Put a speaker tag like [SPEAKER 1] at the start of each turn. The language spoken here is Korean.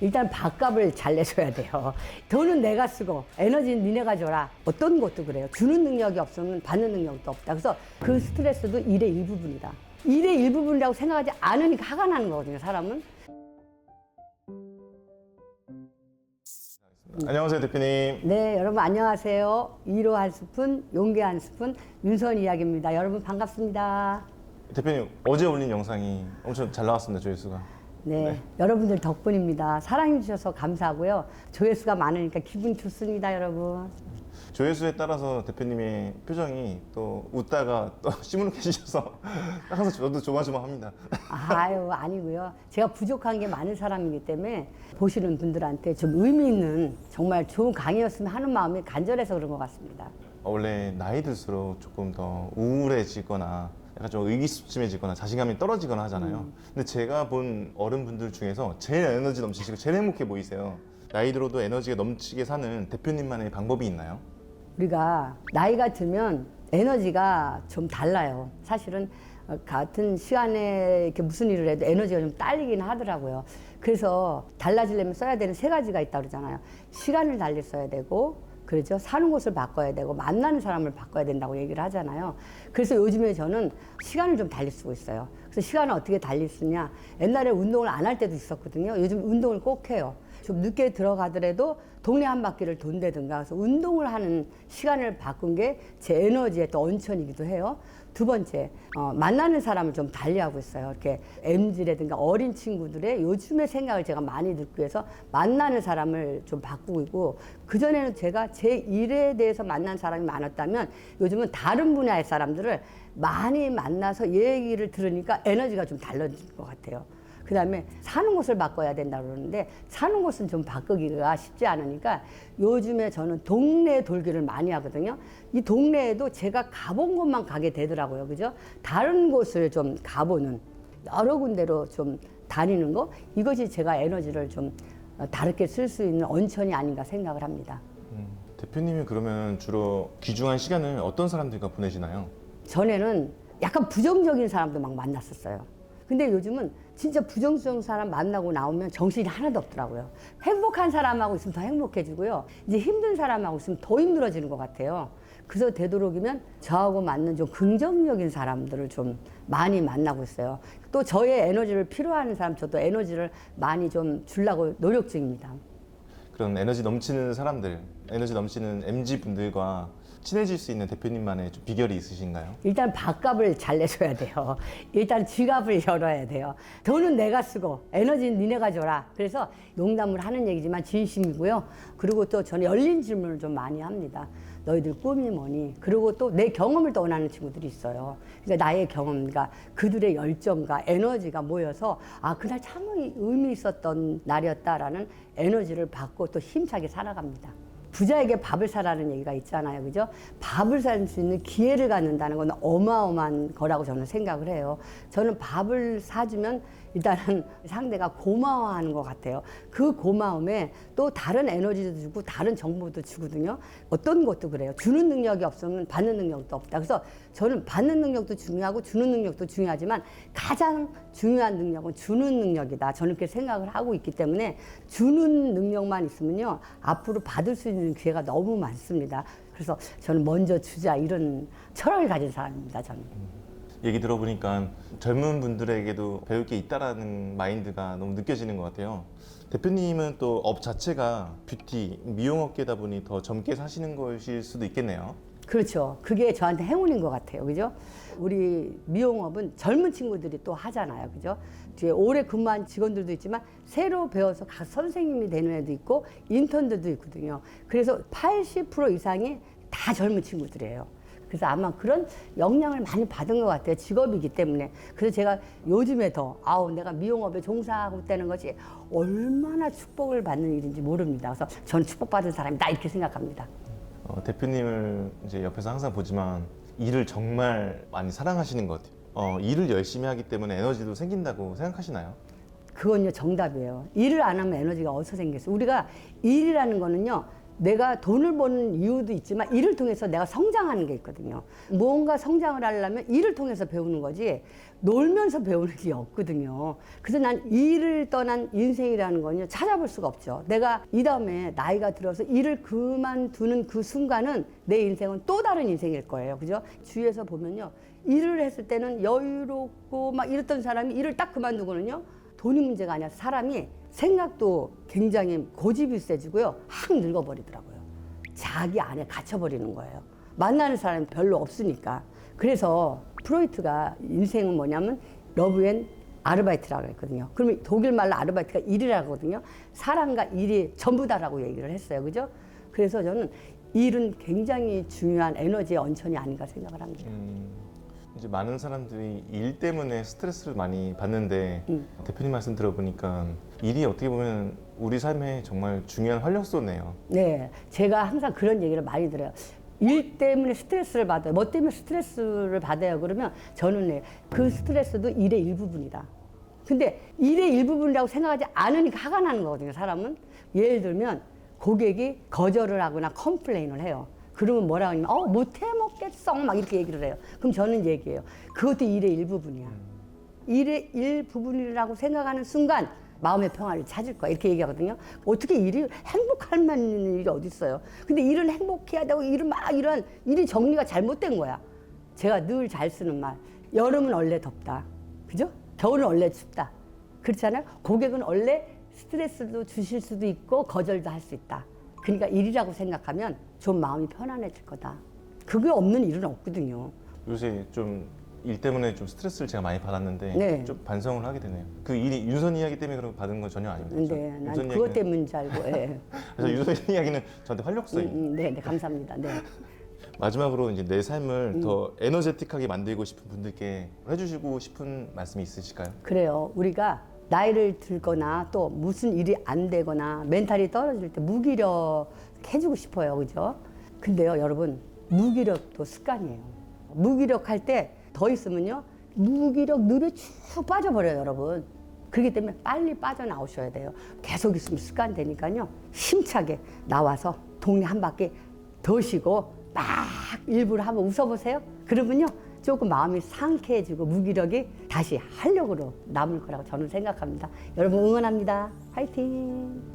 [SPEAKER 1] 일단 밥값을 잘 내줘야 돼요. 돈은 내가 쓰고 에너지는 니네가 줘라. 어떤 것도 그래요. 주는 능력이 없으면 받는 능력도 없다. 그래서 그 스트레스도 일의 일부분이다. 일의 일부분이라고 생각하지 않으니까 화가 나는 거거든요, 사람은.
[SPEAKER 2] 안녕하세요, 대표님.
[SPEAKER 1] 네, 여러분 안녕하세요. 위로 한 스푼, 용기 한 스푼, 윤선 이야기입니다. 여러분 반갑습니다.
[SPEAKER 2] 대표님, 어제 올린 영상이 엄청 잘 나왔습니다, 조회수가.
[SPEAKER 1] 네, 여러분들 덕분입니다. 사랑해 주셔서 감사하고요. 조회수가 많으니까 기분 좋습니다, 여러분.
[SPEAKER 2] 조회수에 따라서 대표님의 표정이 또 웃다가 또 시무룩해지셔서 항상 저도 조마조마합니다.
[SPEAKER 1] 아유, 아니고요. 제가 부족한 게 많은 사람이기 때문에 보시는 분들한테 좀 의미 있는 정말 좋은 강의였으면 하는 마음이 간절해서 그런 것 같습니다.
[SPEAKER 2] 원래 나이 들수록 조금 더 우울해지거나 약간 좀 의기소침해지거나 자신감이 떨어지거나 하잖아요. 근데 제가 본 어른분들 중에서 제일 에너지 넘치시고 제일 행복해 보이세요. 나이 들어도 에너지가 넘치게 사는 대표님만의 방법이 있나요?
[SPEAKER 1] 우리가 나이가 들면 에너지가 좀 달라요. 사실은 같은 시간에 이렇게 무슨 일을 해도 에너지가 좀 딸리긴 하더라고요. 그래서 달라지려면 써야 되는 세 가지가 있다고 그러잖아요. 시간을 달리 써야 되고, 그렇죠. 사는 곳을 바꿔야 되고, 만나는 사람을 바꿔야 된다고 얘기를 하잖아요. 그래서 요즘에 저는 시간을 좀 달리 쓰고 있어요. 그래서 시간을 어떻게 달리 쓰냐. 옛날에 운동을 안 할 때도 있었거든요. 요즘 운동을 꼭 해요. 좀 늦게 들어가더라도 동네 한 바퀴를 돈다든가. 그래서 운동을 하는 시간을 바꾼 게 제 에너지의 또 원천이기도 해요. 두 번째, 만나는 사람을 좀 달리하고 있어요. 이렇게 MZ라든가 어린 친구들의 요즘의 생각을 제가 많이 듣기 위해서 만나는 사람을 좀 바꾸고 있고, 그전에는 제가 제 일에 대해서 만난 사람이 많았다면 요즘은 다른 분야의 사람들을 많이 만나서 얘기를 들으니까 에너지가 좀 달라진 것 같아요. 그 다음에 사는 곳을 바꿔야 된다고 그러는데 사는 곳은 좀 바꾸기가 쉽지 않으니까 요즘에 저는 동네 돌기를 많이 하거든요. 이 동네에도 제가 가본 곳만 가게 되더라고요. 그죠? 다른 곳을 좀 가보는, 여러 군데로 좀 다니는 거, 이것이 제가 에너지를 좀 다르게 쓸 수 있는 원천이 아닌가 생각을 합니다.
[SPEAKER 2] 대표님이 그러면 주로 귀중한 시간을 어떤 사람들과 보내시나요?
[SPEAKER 1] 전에는 약간 부정적인 사람도 막 만났었어요. 근데 요즘은 진짜 부정적인 사람 만나고 나오면 정신이 하나도 없더라고요. 행복한 사람하고 있으면 더 행복해지고요. 이제 힘든 사람하고 있으면 더 힘들어지는 것 같아요. 그래서 되도록이면 저하고 맞는 좀 긍정적인 사람들을 좀 많이 만나고 있어요. 또 저의 에너지를 필요하는 사람, 저도 에너지를 많이 좀 주려고 노력 중입니다.
[SPEAKER 2] 그런 에너지 넘치는 사람들, 에너지 넘치는 MZ분들과 친해질 수 있는 대표님만의 좀 비결이 있으신가요?
[SPEAKER 1] 일단 밥값을 잘 내줘야 돼요. 일단 지갑을 열어야 돼요. 돈은 내가 쓰고 에너지는 니네가 줘라. 그래서 농담을 하는 얘기지만 진심이고요. 그리고 또 저는 열린 질문을 좀 많이 합니다. 너희들 꿈이 뭐니? 그리고 또 내 경험을 또 원하는 친구들이 있어요. 그러니까 나의 경험과 그들의 열정과 에너지가 모여서 아, 그날 참 의미 있었던 날이었다라는 에너지를 받고 또 힘차게 살아갑니다. 부자에게 밥을 사라는 얘기가 있잖아요. 그죠? 밥을 살 수 있는 기회를 갖는다는 건 어마어마한 거라고 저는 생각을 해요. 저는 밥을 사주면 일단은 상대가 고마워하는 것 같아요. 그 고마움에 또 다른 에너지도 주고 다른 정보도 주거든요. 어떤 것도 그래요. 주는 능력이 없으면 받는 능력도 없다. 그래서 저는 받는 능력도 중요하고 주는 능력도 중요하지만 가장 중요한 능력은 주는 능력이다. 저는 그렇게 생각을 하고 있기 때문에 주는 능력만 있으면요. 앞으로 받을 수 있는 기회가 너무 많습니다. 그래서 저는 먼저 주자 이런 철학을 가진 사람입니다. 저는.
[SPEAKER 2] 얘기 들어보니까 젊은 분들에게도 배울 게 있다라는 마인드가 너무 느껴지는 것 같아요. 대표님은 또 업 자체가 뷰티, 미용업계다 보니 더 젊게 사시는 것일 수도 있겠네요.
[SPEAKER 1] 그렇죠. 그게 저한테 행운인 것 같아요. 그죠? 우리 미용업은 젊은 친구들이 또 하잖아요. 그죠? 뒤에 오래 근무한 직원들도 있지만 새로 배워서 각 선생님이 되는 애도 있고 인턴들도 있거든요. 그래서 80% 이상이 다 젊은 친구들이에요. 그래서 아마 그런 영향을 많이 받은 것 같아요. 직업이기 때문에. 그래서 제가 요즘에 더 내가 미용업에 종사하고 있다는 것이 얼마나 축복을 받는 일인지 모릅니다. 그래서 저는 축복받은 사람이다 이렇게 생각합니다.
[SPEAKER 2] 대표님을 이제 옆에서 항상 보지만 일을 정말 많이 사랑하시는 것 같아요. 일을 열심히 하기 때문에 에너지도 생긴다고 생각하시나요?
[SPEAKER 1] 그건요 정답이에요. 일을 안 하면 에너지가 어디서 생겠어요. 우리가 일이라는 거는요 내가 돈을 버는 이유도 있지만 일을 통해서 내가 성장하는 게 있거든요. 무언가 성장을 하려면 일을 통해서 배우는 거지 놀면서 배우는 게 없거든요. 그래서 난 일을 떠난 인생이라는 건요 찾아볼 수가 없죠. 내가 이 다음에 나이가 들어서 일을 그만두는 그 순간은 내 인생은 또 다른 인생일 거예요. 그죠? 주위에서 보면요. 일을 했을 때는 여유롭고 막 이랬던 사람이 일을 딱 그만두고는요. 돈이 문제가 아니라 사람이 생각도 굉장히 고집이 세지고요. 확 늙어버리더라고요. 자기 안에 갇혀버리는 거예요. 만나는 사람이 별로 없으니까. 그래서 프로이트가 인생은 뭐냐면 러브 앤 아르바이트라고 했거든요. 그러면 독일 말로 아르바이트가 일이라고 하거든요. 사랑과 일이 전부다라고 얘기를 했어요. 그죠? 그래서 저는 일은 굉장히 중요한 에너지의 원천이 아닌가 생각을 합니다.
[SPEAKER 2] 이제 많은 사람들이 일 때문에 스트레스를 많이 받는데 대표님 말씀 들어보니까 일이 어떻게 보면 우리 삶에 정말 중요한 활력소네요.
[SPEAKER 1] 네, 제가 항상 그런 얘기를 많이 들어요. 일 때문에 스트레스를 받아요. 뭐 때문에 스트레스를 받아요? 그러면 저는 네, 그 스트레스도 일의 일부분이다. 근데 일의 일부분이라고 생각하지 않으니까 화가 나는 거거든요, 사람은. 예를 들면 고객이 거절을 하거나 컴플레인을 해요. 그러면 뭐라고 하냐면 못해 먹겠어 막 이렇게 얘기를 해요. 그럼 저는 얘기해요. 그것도 일의 일부분이야. 일의 일부분이라고 생각하는 순간 마음의 평화를 찾을 거야. 이렇게 얘기하거든요. 어떻게 일이 행복할 만한 일이 어디 있어요. 근데 일은 행복해야 되고 일은 막 이런 일이 정리가 잘못된 거야. 제가 늘 잘 쓰는 말. 여름은 원래 덥다. 그죠? 겨울은 원래 춥다. 그렇잖아요. 고객은 원래 스트레스도 주실 수도 있고 거절도 할 수 있다. 그러니까 일이라고 생각하면 좀 마음이 편안해질 거다. 그게 없는 일은 없거든요.
[SPEAKER 2] 요새 좀 일 때문에 좀 스트레스를 제가 많이 받았는데
[SPEAKER 1] 네.
[SPEAKER 2] 좀 반성을 하게 되네요. 그 일이 윤선 이야기 때문에 그런 거 받은 건 전혀 아닙니다.
[SPEAKER 1] 네, 난
[SPEAKER 2] 윤선
[SPEAKER 1] 그것
[SPEAKER 2] 이야기는-
[SPEAKER 1] 때문인 줄 알고. 예.
[SPEAKER 2] 그래서 윤선 이야기는 저한테 활력소예요.
[SPEAKER 1] 네, 네, 감사합니다. 네.
[SPEAKER 2] 마지막으로 이제 내 삶을 더 에너제틱하게 만들고 싶은 분들께 해주시고 싶은 말씀이 있으실까요?
[SPEAKER 1] 그래요. 우리가 나이를 들거나 또 무슨 일이 안 되거나 멘탈이 떨어질 때 무기력해지고 싶어요. 그죠? 근데요, 여러분, 무기력도 습관이에요. 무기력할 때 더 있으면요, 무기력 늪에 쭉 빠져버려요, 여러분. 그렇기 때문에 빨리 빠져나오셔야 돼요. 계속 있으면 습관 되니까요, 힘차게 나와서 동네 한 바퀴 도시고 막 일부러 한번 웃어보세요. 그러면요, 조금 마음이 상쾌해지고 무기력이 다시 활력으로 남을 거라고 저는 생각합니다. 여러분 응원합니다. 화이팅!